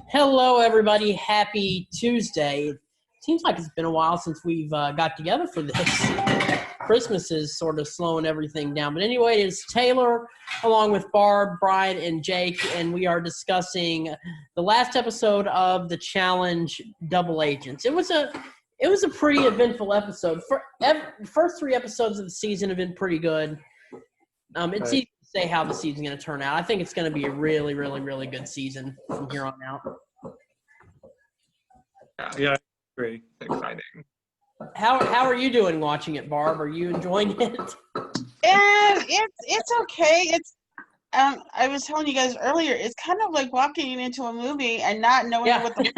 Hello, everybody. Happy Tuesday. Seems like it's been a while since we've got together for this. Christmas is sort of slowing everything down. But anyway, it's Taylor along with Barb, Bryan, and Jake, and we are discussing the last episode of the Challenge Double Agents. It was a pretty eventful episode. First three episodes of the season have been pretty good. It's easy to say how the season's going to turn out. I think it's going to be a really, really, really good season from here on out. Yeah, I agree. Exciting. How are you doing watching it, Barb? Are you enjoying it? It's okay. I was telling you guys earlier, it's kind of like walking into a movie and not knowing what the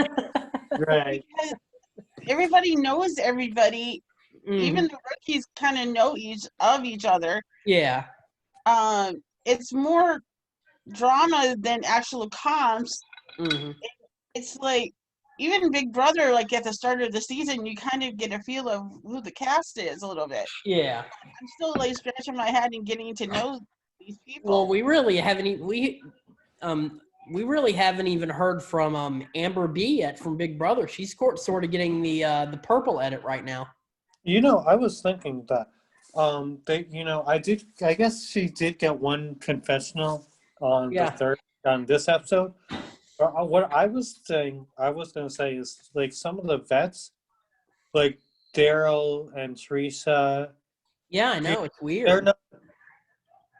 Right. because everybody knows everybody. Mm. Even the rookies kind of know each other. Yeah. It's more drama than actual comps. Mm-hmm. It's like even Big Brother, like at the start of the season, you kind of get a feel of who the cast is a little bit. Yeah. I'm still like scratching my head and getting to know these people. Well, we really haven't even heard from Amber B yet from Big Brother. She's sort of getting the purple edit right now. I was thinking that I guess she did get one confessional on this episode. But what I was going to say is like some of the vets, like Daryl and Teresa. Yeah, I know, it's weird.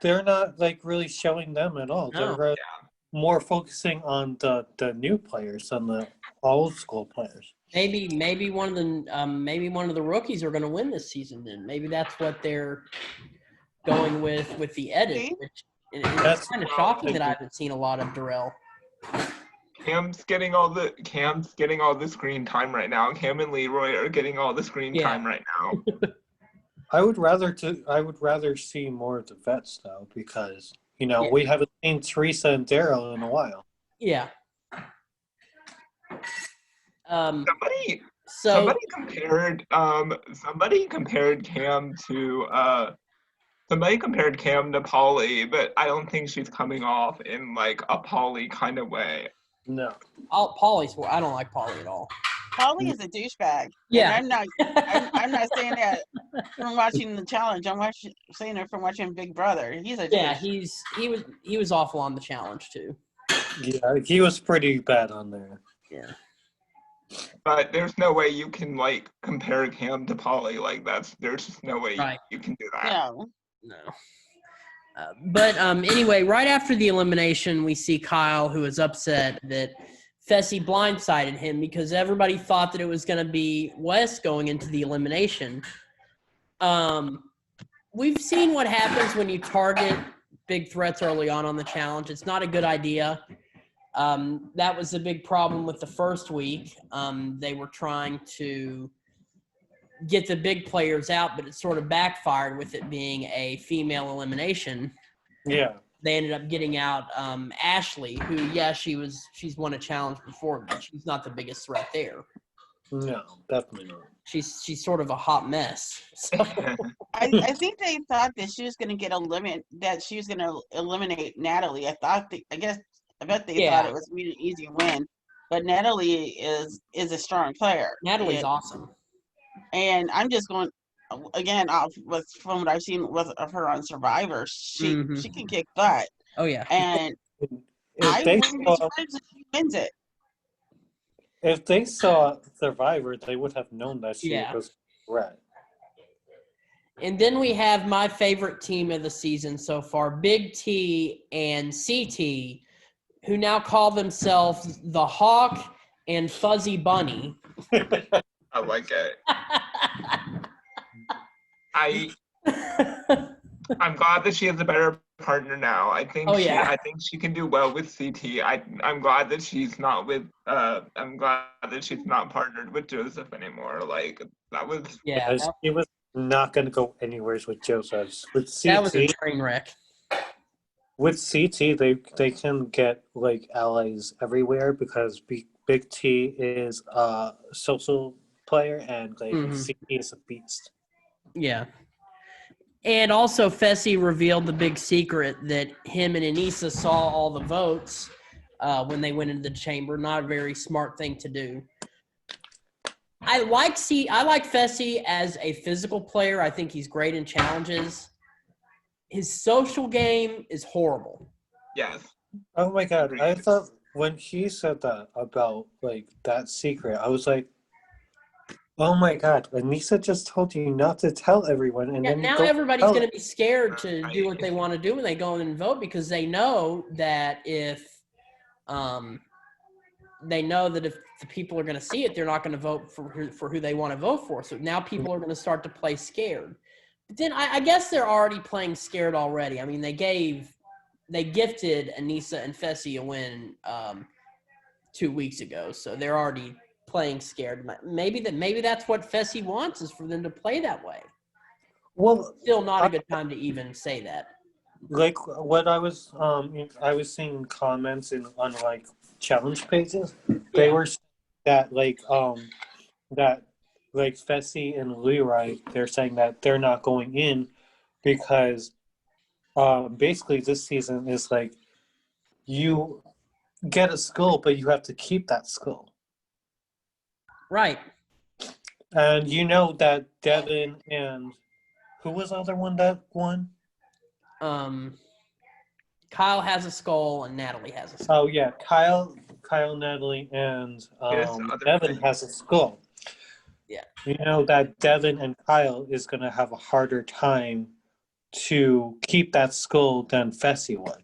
They're not like really showing them at all. No. They're more focusing on the new players than the old school players. Maybe one of the rookies are going to win this season. Then maybe that's what they're going with the edit. Which it's kind of shocking that I haven't seen a lot of Darrell. Cam's getting all the screen time right now. Cam and Leroy are getting all the screen time right now. I would rather see more of the vets though, because we haven't seen Teresa and Daryl in a while. Yeah. Somebody compared Cam to Polly, but I don't think she's coming off in like a Polly kind of way. No. I don't like Polly at all. Polly is a douchebag. Yeah. And I'm not saying that from watching the challenge. I'm saying it from watching Big Brother. He's a douche. He was awful on the challenge too. Yeah, he was pretty bad on there. Yeah. But there's no way you can like compare Cam to Polly. Like there's just no way you can do that. No. But anyway, right after the elimination, we see Kyle, who is upset that Fessy blindsided him because everybody thought that it was going to be Wes going into the elimination. We've seen what happens when you target big threats early on the challenge. It's not a good idea. That was a big problem with the first week. They were trying to get the big players out, but it sort of backfired with it being a female elimination. Yeah. They ended up getting out Ashley, who, she's won a challenge before, but she's not the biggest threat there. No, definitely not. She's sort of a hot mess. So. I think they thought that she was going to eliminate Natalie. I bet they thought it was an easy win, but Natalie is a strong player. Natalie's awesome. And I'm just going again from what I've seen of her on Survivor. She can kick butt. Oh yeah. And I wouldn't be surprised if she wins it. If they saw Survivor, they would have known that she was right. And then we have my favorite team of the season so far, Big T and CT, who now call themselves the Hawk and Fuzzy Bunny. I like it. I'm glad that she has a better partner now. I think she can do well with CT. I'm glad that she's not partnered with Joseph anymore. Like that was he was not going to go anywhere with Joseph. With CT, that was a train wreck. With CT, they can get like allies everywhere because Big T is a social player and CT is a beast. Yeah. And also Fessy revealed the big secret that him and Anissa saw all the votes when they went into the chamber. Not a very smart thing to do. I like Fessy as a physical player. I think he's great in challenges. His social game is horrible. Yes. Oh my god! I thought when he said that about like that secret, I was like, "Oh my god!" Anissa just told you not to tell everyone, and then now everybody's going to be scared to do what they want to do when they go in and vote because they know that if the people are going to see it, they're not going to vote for who they want to vote for. So now people are going to start to play scared. But then I guess they're already playing scared already. I mean, they gifted Anissa and Fessy a win 2 weeks ago, so they're already playing scared. Maybe that's what Fessy wants, is for them to play that way. Well, Still not a good time to even say that. Like what I was seeing comments on like challenge pages. They were saying that that Fessy and Leroy, they're saying that they're not going in because basically this season is like you get a skull, but you have to keep that skull. Right. And you know that Devin and who was the other one that won? Kyle has a skull and Natalie has a skull. Oh yeah, Kyle, Natalie, and Devin has a skull. Yeah. You know that Devin and Kyle is going to have a harder time to keep that skull than Fessy would.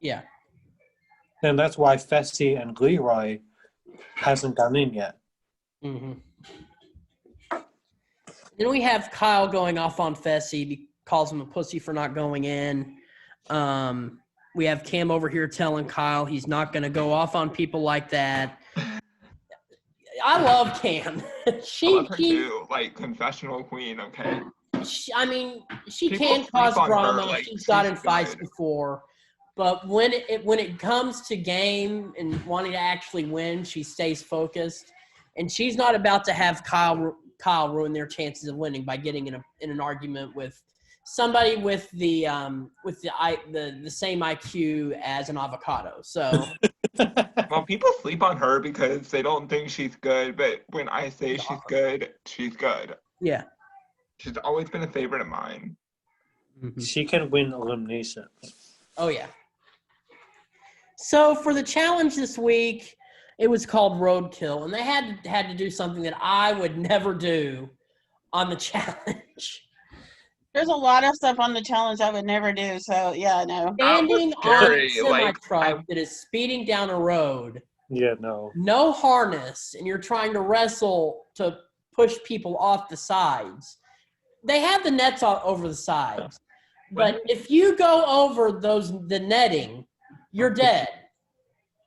Yeah. And that's why Fessy and Leroy hasn't gone in yet. Mm-hmm. Then we have Kyle going off on Fessy, calls him a pussy for not going in. We have Cam over here telling Kyle he's not going to go off on people like that. I love Cam. I love her too, like confessional queen. Okay. She People can cause sleep on drama. her, like, she's got in she's fights good. before, but when it comes to game and wanting to actually win, she stays focused, and she's not about to have Kyle ruin their chances of winning by getting in an argument with somebody with the same IQ as an avocado. So. Well, people sleep on her because they don't think she's good, but when I say she's good, she's good. Yeah. She's always been a favorite of mine. Mm-hmm. She can win elimination. Oh, yeah. So for the challenge this week, it was called Roadkill, and they had to do something that I would never do on the challenge. There's a lot of stuff on the challenge I would never do, so yeah, no. Standing on a semi-truck that is speeding down a road. Yeah, no. No harness, and you're trying to wrestle to push people off the sides. They have the nets all over the sides. But if you go over the netting, you're dead.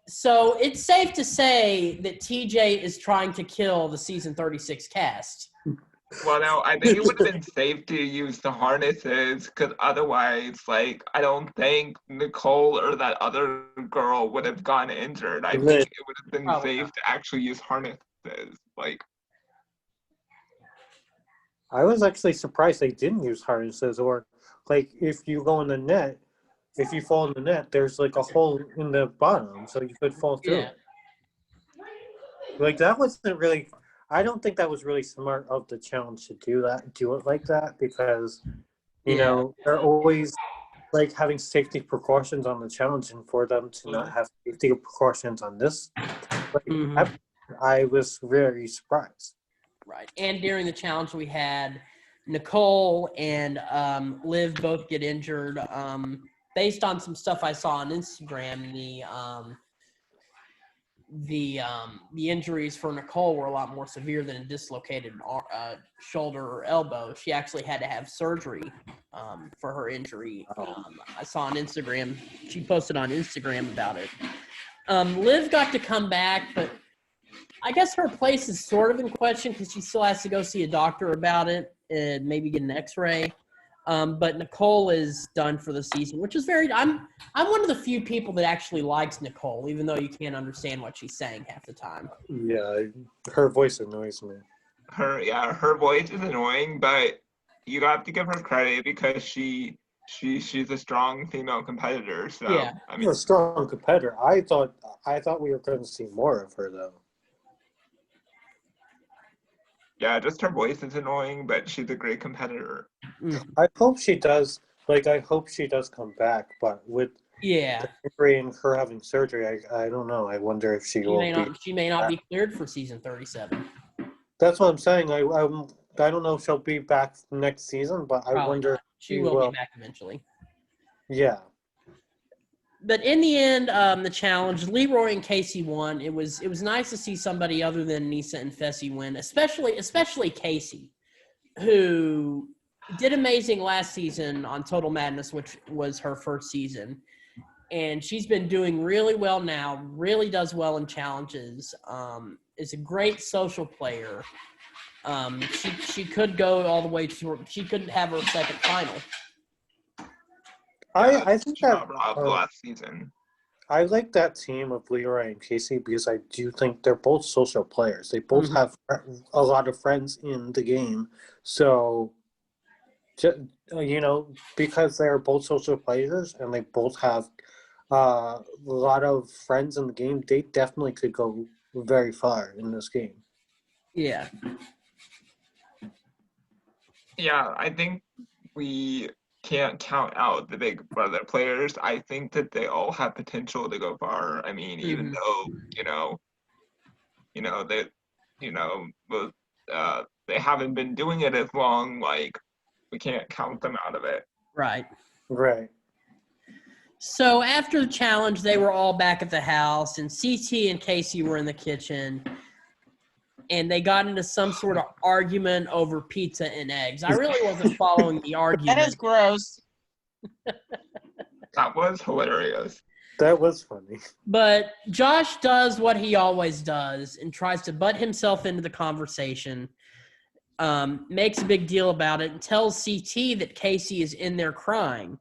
So it's safe to say that TJ is trying to kill the season 36 cast. Well, now, I think it would have been safe to use the harnesses, because otherwise, like, I don't think Nicole or that other girl would have gotten injured. I think it would have been safe to actually use harnesses. Like, I was actually surprised they didn't use harnesses, or, like, if you go in the net, if you fall in the net, there's, like, a hole in the bottom, so you could fall through. Yeah. Like, that wasn't really... I don't think that was really smart of the challenge to do it like that, because, you know, they're always like having safety precautions on the challenge, and for them to not have safety precautions on this, I was very surprised. Right. And during the challenge, we had Nicole and Liv both get injured. Based on some stuff I saw on Instagram, the injuries for Nicole were a lot more severe than a dislocated shoulder or elbow. She actually had to have surgery for her injury. I saw on Instagram, she posted on Instagram about it. Liv got to come back, but I guess her place is sort of in question because she still has to go see a doctor about it and maybe get an x-ray. But Nicole is done for the season, which is I'm one of the few people that actually likes Nicole, even though you can't understand what she's saying half the time. Yeah, her voice annoys me. Her voice is annoying, but you have to give her credit because she she's a strong female competitor. So Yeah. I She's mean, a strong competitor. I thought we were going to see more of her though. yeah, just her voice is annoying, but she's a great competitor. I hope she does. I hope she does come back, but with Yeah. the injury and her having surgery, I don't know. I wonder if she will be. She may not be cleared for season 37. That's what I'm saying. I don't know if she'll be back next season, but I Probably wonder not. if She will be back eventually. Yeah. But in the end, the challenge, Leroy and Casey won. It was nice to see somebody other than Nisa and Fessy win, especially Casey, who did amazing last season on Total Madness, which was her first season. And she's been doing really well now, really does well in challenges, is a great social player. She could go all the way to – she could have her second final. I think that last season. I like that team of Leroy and Casey because I do think they're both social players. They both have a lot of friends in the game. So, because they're both social players and they both have a lot of friends in the game, they definitely could go very far in this game. Yeah. Yeah, I think we can't count out the Big Brother players. I think that they all have potential to go far. I mean, even though they haven't been doing it as long. Like, we can't count them out of it. Right. Right. So after the challenge, they were all back at the house, and CT and Casey were in the kitchen, and they got into some sort of argument over pizza and eggs. I really wasn't following the argument. That is gross. That was hilarious. That was funny. But Josh does what he always does and tries to butt himself into the conversation, makes a big deal about it, and tells CT that Casey is in there crying.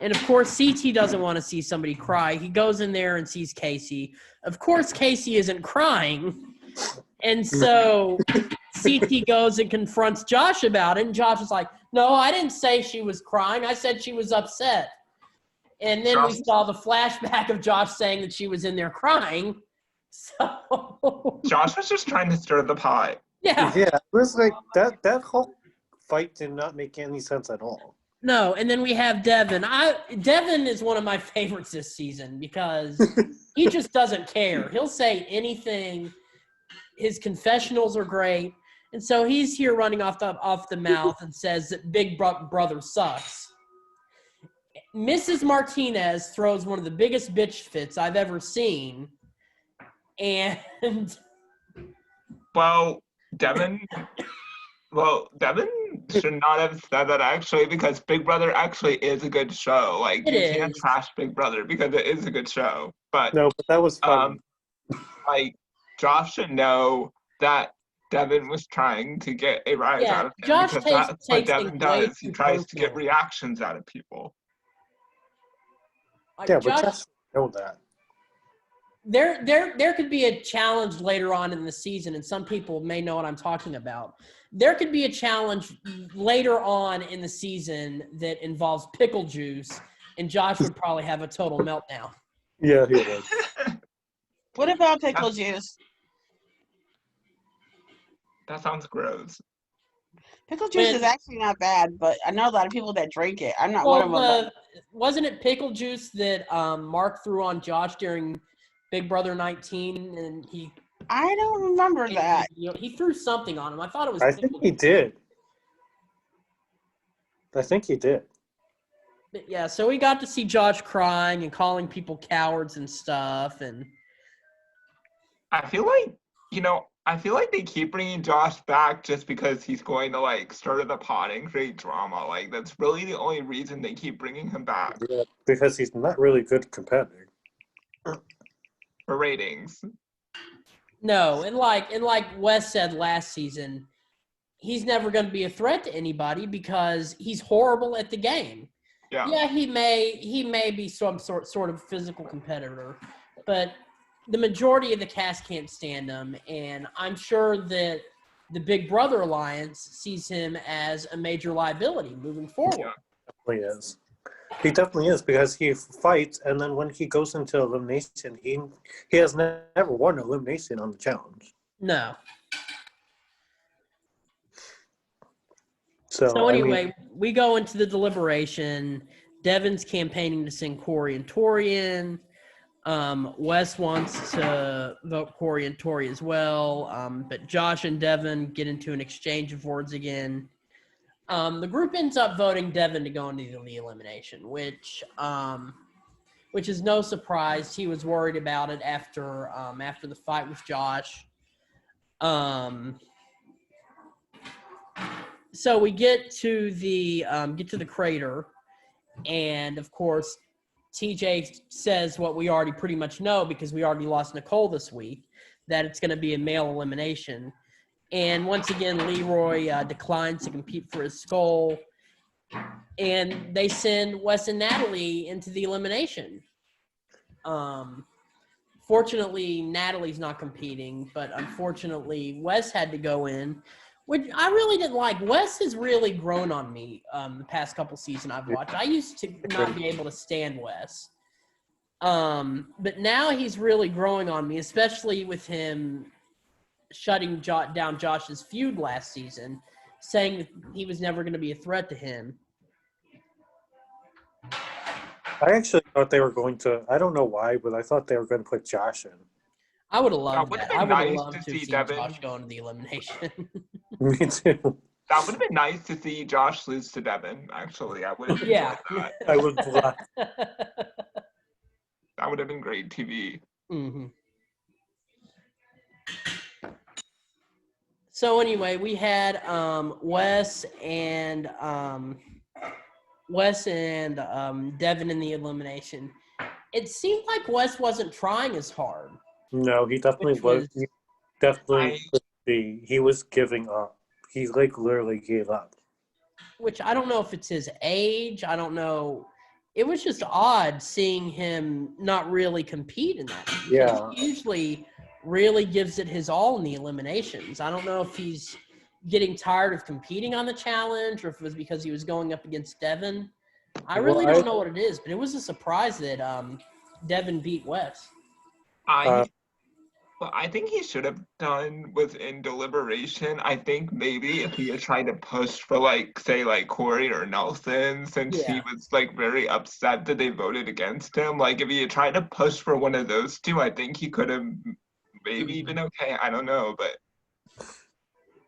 And, of course, CT doesn't want to see somebody cry. He goes in there and sees Casey. Of course, Casey isn't crying. And so CT goes and confronts Josh about it, and Josh is like, no, I didn't say she was crying. I said she was upset. And then we saw the flashback of Josh saying that she was in there crying. So Josh was just trying to stir the pot. Yeah. Yeah, it was like that whole fight did not make any sense at all. No, and then we have Devin. Devin is one of my favorites this season because he just doesn't care. He'll say anything. His confessionals are great. And so he's here running off the mouth and says that Big Brother sucks. Mrs. Martinez throws one of the biggest bitch fits I've ever seen. And Devin should not have said that actually, because Big Brother actually is a good show. Like, you can't trash Big Brother because it is a good show. But that was funny. Josh should know that Devin was trying to get a rise out of him, Josh because that's what Devin does. He tries to get reactions out of people. Yeah, but Josh know that. There could be a challenge later on in the season, and some people may know what I'm talking about. There could be a challenge later on in the season that involves pickle juice, and Josh would probably have a total meltdown. Yeah, he would. What about pickle juice? That sounds gross. Pickle juice is actually not bad, but I know a lot of people that drink it. I'm not one of them. Wasn't it pickle juice that Mark threw on Josh during Big Brother 19, and I don't remember that. He threw something on him. I thought it was. I think he did. But yeah, so we got to see Josh crying and calling people cowards and stuff, and I feel like they keep bringing Josh back just because he's going to stir the pot and create drama. Like, that's really the only reason they keep bringing him back. Yeah, because he's not really good competitor. For ratings. No, and like Wes said last season, he's never going to be a threat to anybody because he's horrible at the game. Yeah, he may be some sort of physical competitor, but the majority of the cast can't stand him, and I'm sure that the Big Brother Alliance sees him as a major liability moving forward. Yeah, definitely is. He definitely is, because he fights, and then when he goes into elimination, he has never won elimination on the challenge. No. So anyway, we go into the deliberation. Devin's campaigning to send Cory and Tori in. Wes wants to vote Cory and Tori as well, but Josh and Devin get into an exchange of words again. The group ends up voting Devin to go into the elimination, which is no surprise. He was worried about it after the fight with Josh. So we get to the crater, and of course, TJ says what we already pretty much know because we already lost Nicole this week, that it's going to be a male elimination. And once again, Leroy declines to compete for his skull, and they send Wes and Natalie into the elimination. Fortunately, Natalie's not competing, but unfortunately, Wes had to go in, which I really didn't like. Wes has really grown on me the past couple seasons I've watched. I used to not be able to stand Wes. But now he's really growing on me, especially with him shutting down Josh's feud last season, saying that he was never going to be a threat to him. I actually thought they were going to, I don't know why, but I thought they were going to put Josh in. I would have loved That that. would've I been would have nice loved to to see see Devin. Josh go into the elimination. Me too. That would have been nice to see Josh lose to Devin, actually. I would have enjoyed Yeah. that. I would laugh. That would have been great TV. Mm-hmm. So anyway, we had Wes and Devin in the elimination. It seemed like Wes wasn't trying as hard. No, he definitely Which was. was- He definitely, he was giving up. He literally gave up. Which I don't know if it's his age. I don't know. It was just odd seeing him not really compete in that. Because Yeah. he usually really gives it his all in the eliminations. I don't know if he's getting tired of competing on the challenge or if it was because he was going up against Devin. I really don't know what it is, but it was a surprise that Devin beat Wes. What I think he should have done was in deliberation. I think maybe if he had tried to push for say Cory or Nelson, since he was very upset that they voted against him. Like if he had tried to push for one of those two, I think he could have maybe been okay. I don't know, but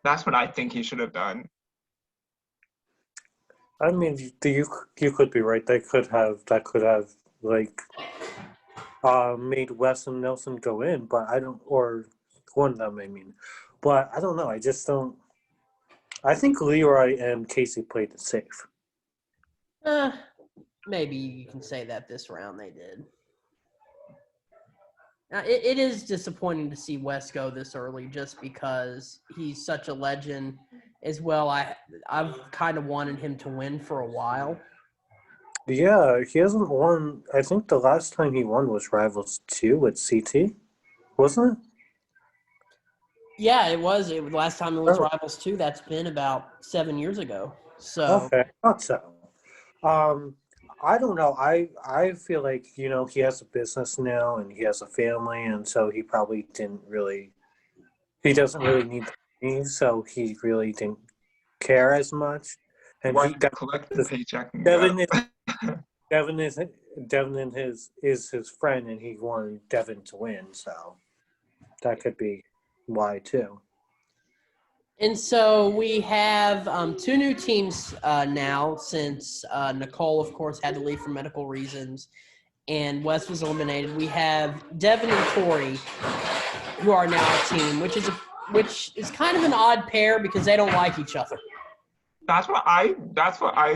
that's what I think he should have done. I mean, you could be right. That could have made Wes and Nelson go in, but I don't, or one of them, I mean. But I don't know. I just don't. I think Leroy and Casey played it safe. Maybe you can say that this round they did. It is disappointing to see Wes go this early just because he's such a legend as well. I've kind of wanted him to win for a while. Yeah, he hasn't won. I think the last time he won was Rivals 2 with CT, wasn't it? Yeah, it was. Last time it was Rivals 2. That's been about 7 years ago. So okay, I thought so. I don't know. I feel like he has a business now and he has a family, and so he probably didn't really. He doesn't really need the money, so he really didn't care as much. And Why he got collect the paycheck. Devin is his friend, and he wanted Devin to win, so that could be why too. And so we have 2 new teams now since Nicole, of course, had to leave for medical reasons, and Wes was eliminated. We have Devin and Tori, who are now a team, which is kind of an odd pair because they don't like each other. That's what I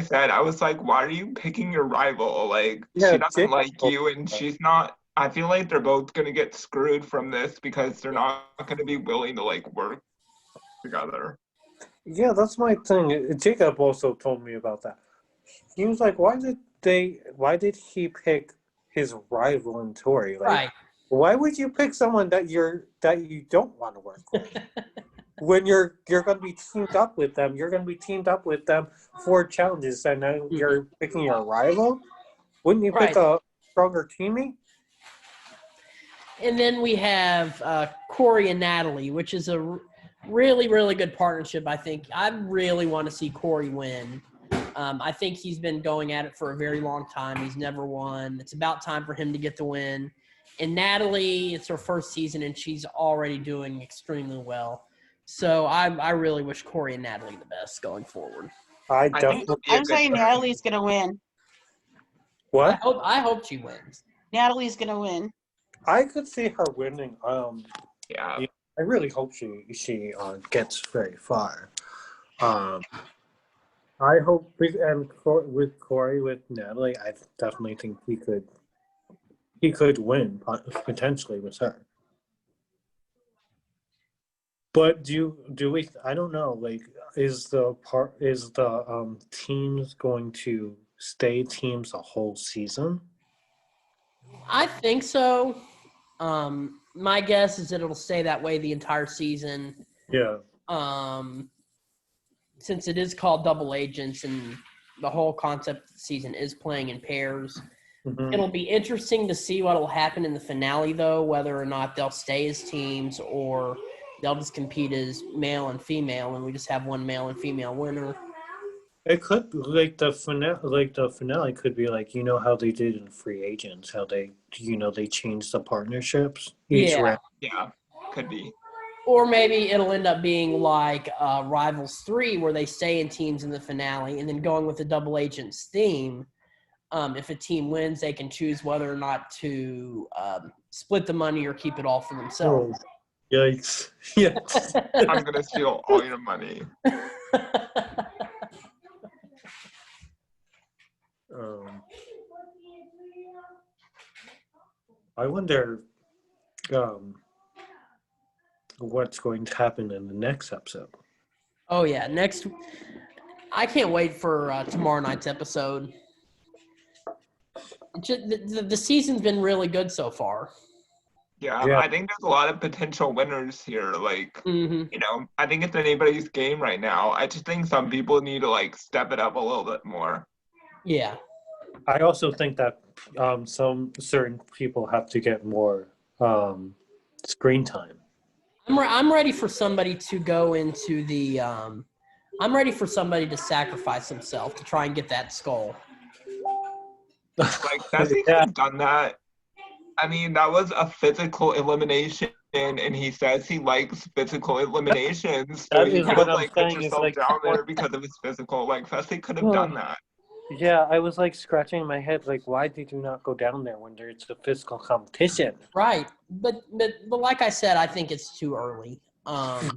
said. I was like, why are you picking your rival? Like, she doesn't like you, and she's not. I feel like they're both gonna get screwed from this because they're not gonna be willing to work together. Yeah, that's my thing. Jacob also told me about that. He was like, why did he pick his rival in Tori? Right. Why would you pick someone that you don't want to work with? When you're going to be teamed up with them, you're going to be teamed up with them for challenges, and then you're picking your rival? Wouldn't you pick a stronger teammate? And then we have Cory and Natalie, which is a really, really good partnership, I think. I really want to see Cory win. I think he's been going at it for a very long time. He's never won. It's about time for him to get the win. And Natalie, it's her first season, and she's already doing extremely well. So I really wish Cory and Natalie the best going forward. I'm saying Natalie's going to win. What? I hope she wins. Natalie's going to win. I could see her winning. Yeah. I really hope she gets very far. I hope, and with Cory, with Natalie, I definitely think he could win potentially with her. But do we? I don't know. Like, is the teams going to stay teams the whole season? I think so. My guess is that it'll stay that way the entire season. Yeah. Since it is called double agents and the whole concept of the season is playing in pairs. Mm-hmm. It'll be interesting to see what will happen in the finale, though, whether or not they'll stay as teams or they'll just compete as male and female, and we just have one male and female winner. It could be like the finale could be like, how they did in Free Agents, how they they changed the partnerships each round. Yeah, could be. Or maybe it'll end up being like Rivals 3, where they stay in teams in the finale, and then going with the double agents theme. If a team wins, they can choose whether or not to split the money or keep it all for themselves. Oh, yikes! Yeah, I'm gonna steal all your money. I wonder what's going to happen in the next episode. Oh yeah, I can't wait for tomorrow night's episode. The season's been really good so far. Yeah, I think there's a lot of potential winners here. Like, I think it's anybody's game right now. I just think some people need to step it up a little bit more. Yeah. I also think that some certain people have to get more screen time. I'm ready for somebody to go into the. I'm ready for somebody to sacrifice himself to try and get that skull. Fessy could have done that. I mean, that was a physical elimination, and he says he likes physical eliminations. So you could have put yourself down there because of his physical. Fessy could have done that. Yeah, I was scratching my head, why did you not go down there when there's a physical competition? Right, but like I said, I think it's too early. But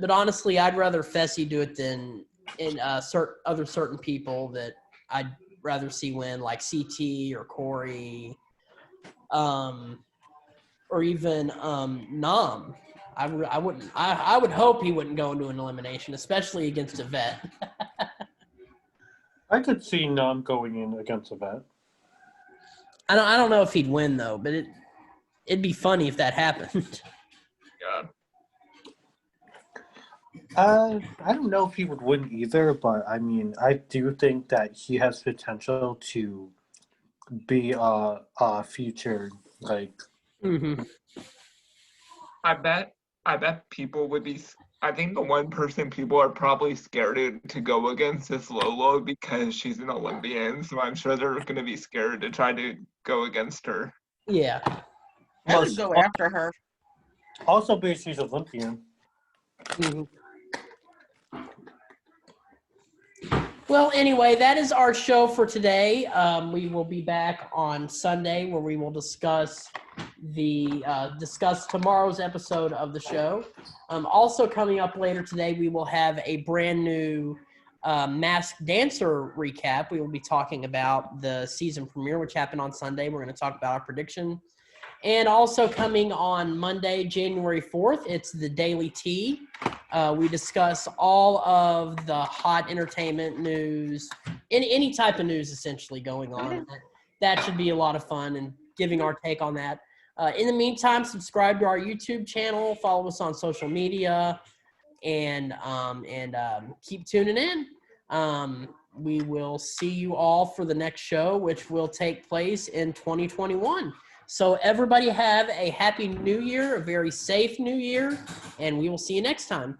honestly, I'd rather Fessy do it than in certain people that I'd rather see win, like CT or Cory, or even Nam. I wouldn't. I would hope he wouldn't go into an elimination, especially against a vet. I could see Nam going in against a vet. I don't know if he'd win though, but it'd be funny if that happened. Yeah. I don't know if he would win either, but I mean, I do think that he has potential to be a future Mm-hmm. I bet people would be. I think the one person people are probably scared to go against is Lolo because she's an Olympian, so I'm sure they're going to be scared to try to go against her. Yeah. I would go after her. Also because she's Olympian. Mm-hmm. Well, anyway, that is our show for today. We will be back on Sunday where we will discuss tomorrow's episode of the show. Also coming up later today, we will have a brand new Masked Dancer recap. We will be talking about the season premiere, which happened on Sunday. We're going to talk about our prediction. And also coming on Monday, January 4th, it's the Daily Tea. We discuss all of the hot entertainment news, any type of news essentially going on. That should be a lot of fun and giving our take on that. In the meantime, subscribe to our YouTube channel, follow us on social media, and keep tuning in. we will see you all for the next show, which will take place in 2021. So everybody have a happy new year, a very safe new year, and we will see you next time.